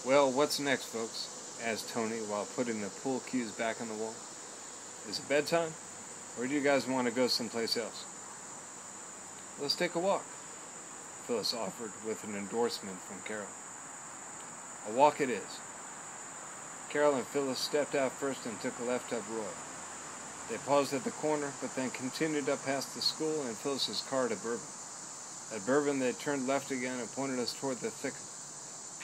Well, what's next, folks? Asked Tony while putting the pool cues back on the wall. Is it bedtime? Or do you guys want to go someplace else? Let's take a walk, Phyllis offered with an endorsement from Carol. A walk it is. Carol and Phyllis stepped out first and took a left up Roy. They paused at the corner, but then continued up past the school and Phyllis's car to Bourbon. At Bourbon, they turned left again and pointed us toward the thick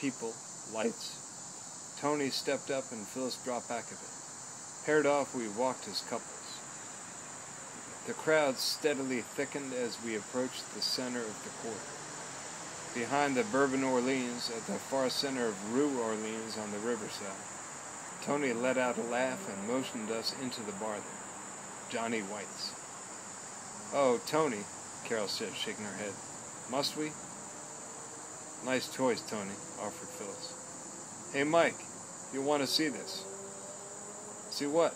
people, lights. Tony stepped up and Phyllis dropped back a bit. Paired off, we walked as couples. The crowd steadily thickened as we approached the center of the court. Behind the Bourbon Orleans, at the far center of Rue Orleans on the riverside, Tony let out a laugh and motioned us into the bar there. Johnny White's. Oh, Tony, Carol said, shaking her head. Must we? Nice choice, Tony, offered Phyllis. Hey, Mike, you'll want to see this. See what?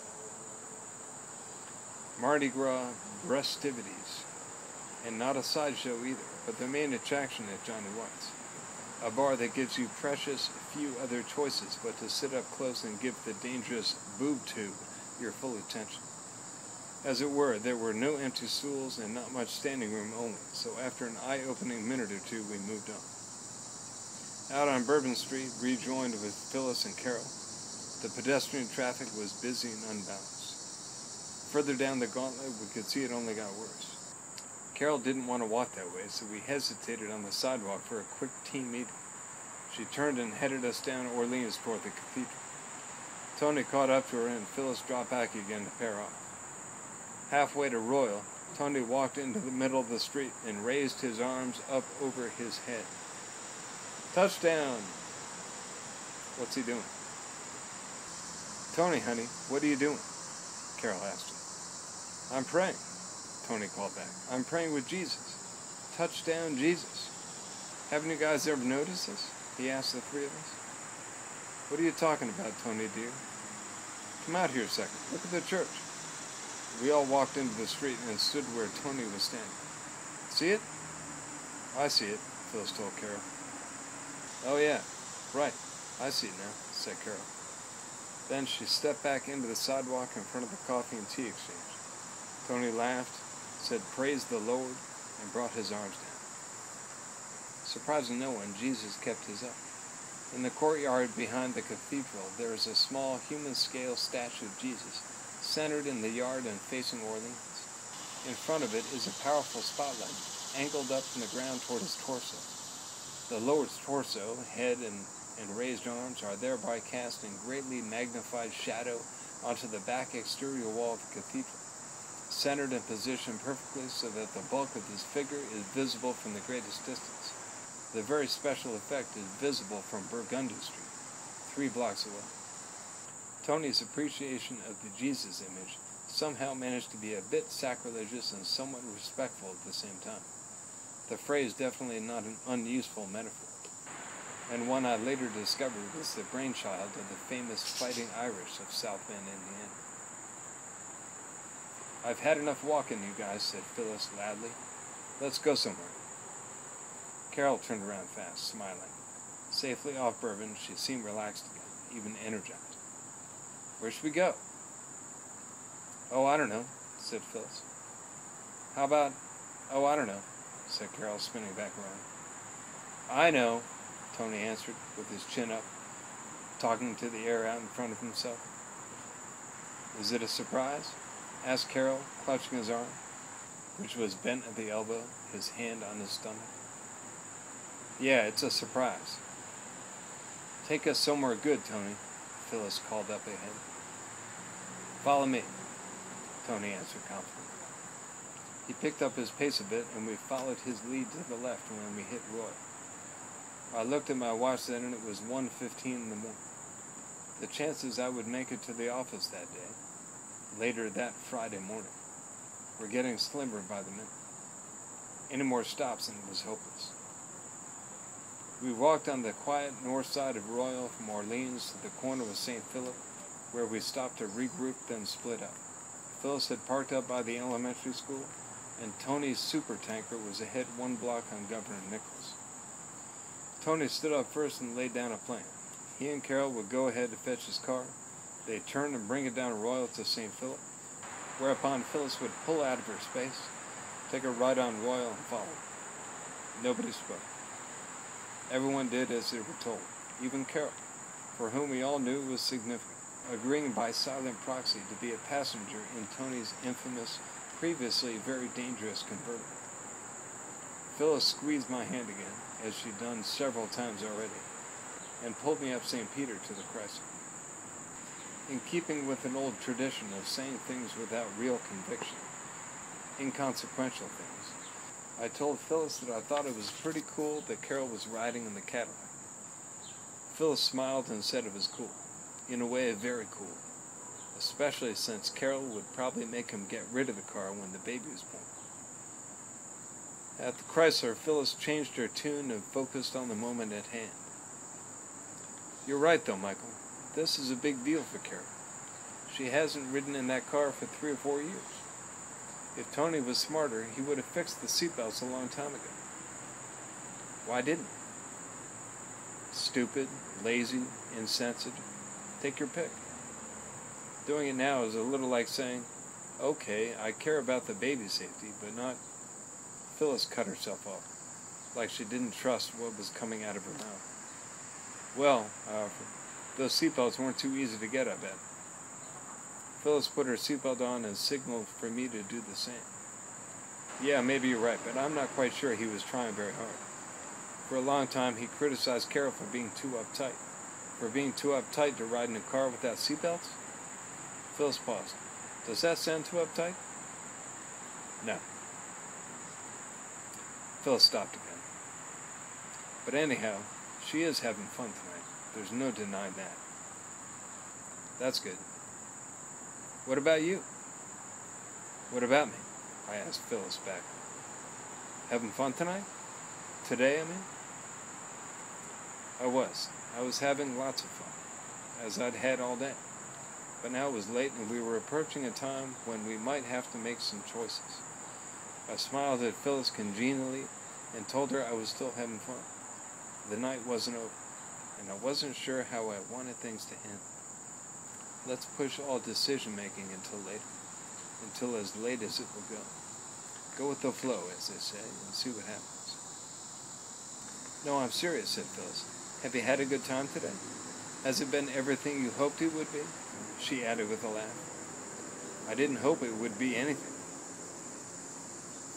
Mardi Gras festivities. And not a sideshow either, but the main attraction at Johnny White's. A bar that gives you precious few other choices but to sit up close and give the dangerous boob tube your full attention. As it were, there were no empty stools and not much standing room only, so after an eye-opening minute or two, we moved on. Out on Bourbon Street, rejoined with Phyllis and Carol, the pedestrian traffic was busy and unbalanced. Further down the gauntlet, we could see it only got worse. Carol didn't want to walk that way, so we hesitated on the sidewalk for a quick team meeting. She turned and headed us down Orleans toward the cathedral. Tony caught up to her and Phyllis dropped back again to pair off. Halfway to Royal, Tony walked into the middle of the street and raised his arms up over his head. Touchdown! What's he doing? Tony, honey, what are you doing? Carol asked him. I'm praying, Tony called back. I'm praying with Jesus. Touchdown, Jesus. Haven't you guys ever noticed this? He asked the three of us. What are you talking about, Tony, dear? Come out here a second. Look at the church. We all walked into the street and stood where Tony was standing. See it? I see it, Phyllis told Carol. Oh yeah, right. I see it now, said Carol. Then she stepped back into the sidewalk in front of the coffee and tea exchange. Tony laughed, said praise the Lord, and brought his arms down. Surprising no one, Jesus kept his up. In the courtyard behind the cathedral, there is a small human-scale statue of Jesus, centered in the yard and facing Orleans. In front of it is a powerful spotlight, angled up from the ground toward his torso. The Lord's torso, head, and raised arms are thereby cast in greatly magnified shadow onto the back exterior wall of the cathedral, centered and positioned perfectly so that the bulk of his figure is visible from the greatest distance. The very special effect is visible from Burgundy Street, 3 blocks away. Tony's appreciation of the Jesus image somehow managed to be a bit sacrilegious and somewhat respectful at the same time. The phrase definitely not an unuseful metaphor, and one I later discovered was the brainchild of the famous Fighting Irish of South Bend, Indiana. I've had enough walking, you guys, said Phyllis loudly. Let's go somewhere. Carol turned around fast, smiling. Safely off Bourbon, she seemed relaxed again, even energized. Where should we go? Oh, I don't know, said Phyllis. How about, oh, I don't know, said Carol, spinning back around. I know, Tony answered, with his chin up, talking to the air out in front of himself. Is it a surprise? Asked Carol, clutching his arm, which was bent at the elbow, his hand on his stomach. Yeah, it's a surprise. Take us somewhere good, Tony, Phyllis called up ahead. Follow me, Tony answered confidently. He picked up his pace a bit, and we followed his lead to the left when we hit Roy. I looked at my watch then, and it was 1:15 in the morning. The chances I would make it to the office that day, later that Friday morning, were getting slimmer by the minute. Any more stops and it was hopeless. We walked on the quiet north side of Royal from Orleans to the corner of St. Philip, where we stopped to regroup, then split up. Phyllis had parked up by the elementary school, and Tony's supertanker was ahead 1 block on Governor Nichols. Tony stood up first and laid down a plan. He and Carol would go ahead to fetch his car. They'd turn and bring it down Royal to St. Philip, whereupon Phyllis would pull out of her space, take a ride on Royal, and follow. Nobody spoke. Everyone did as they were told, even Carol, for whom we all knew was significant, agreeing by silent proxy to be a passenger in Tony's infamous, previously very dangerous convertible. Phyllis squeezed my hand again, as she'd done several times already, and pulled me up St. Peter to the Chrysler. In keeping with an old tradition of saying things without real conviction, inconsequential things, I told Phyllis that I thought it was pretty cool that Carol was riding in the Cadillac. Phyllis smiled and said it was cool, in a way very cool, especially since Carol would probably make him get rid of the car when the baby was born. At the Chrysler, Phyllis changed her tune and focused on the moment at hand. You're right, though, Michael. This is a big deal for Carol. She hasn't ridden in that car for 3 or 4 years. If Tony was smarter, he would have fixed the seatbelts a long time ago. Why didn't he? Stupid, lazy, insensitive. Take your pick. Doing it now is a little like saying, okay, I care about the baby's safety, but not... Phyllis cut herself off, like she didn't trust what was coming out of her mouth. Well, those seatbelts weren't too easy to get, I bet. Phyllis put her seatbelt on and signaled for me to do the same. Yeah, maybe you're right, but I'm not quite sure he was trying very hard. For a long time, he criticized Carol for being too uptight. For being too uptight to ride in a car without seatbelts? Phyllis paused. Does that sound too uptight? No. Phyllis stopped again. But anyhow, she is having fun tonight. There's no denying that. That's good. What about you? What about me? I asked Phyllis back. Having fun tonight? Today, I mean? I was having lots of fun, as I'd had all day. But now it was late and we were approaching a time when we might have to make some choices. I smiled at Phyllis congenially and told her I was still having fun. The night wasn't over, and I wasn't sure how I wanted things to end. Let's push all decision-making until later, until as late as it will go. Go with the flow, as they say, and see what happens. No, I'm serious, said Phyllis. Have you had a good time today? Has it been everything you hoped it would be? She added with a laugh. I didn't hope it would be anything.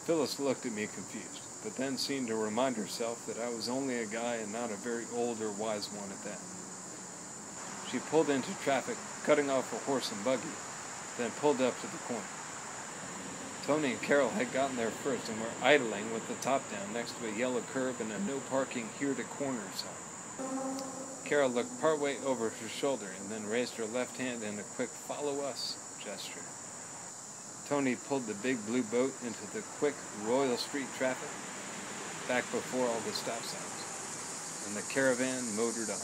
Phyllis looked at me confused, but then seemed to remind herself that I was only a guy and not a very old or wise one at that. She pulled into traffic, cutting off a horse and buggy, then pulled up to the corner. Tony and Carol had gotten there first and were idling with the top down next to a yellow curb and a no parking here to corner sign. Carol looked partway over her shoulder and then raised her left hand in a quick follow us gesture. Tony pulled the big blue boat into the quick Royal Street traffic back before all the stop signs, and the caravan motored on.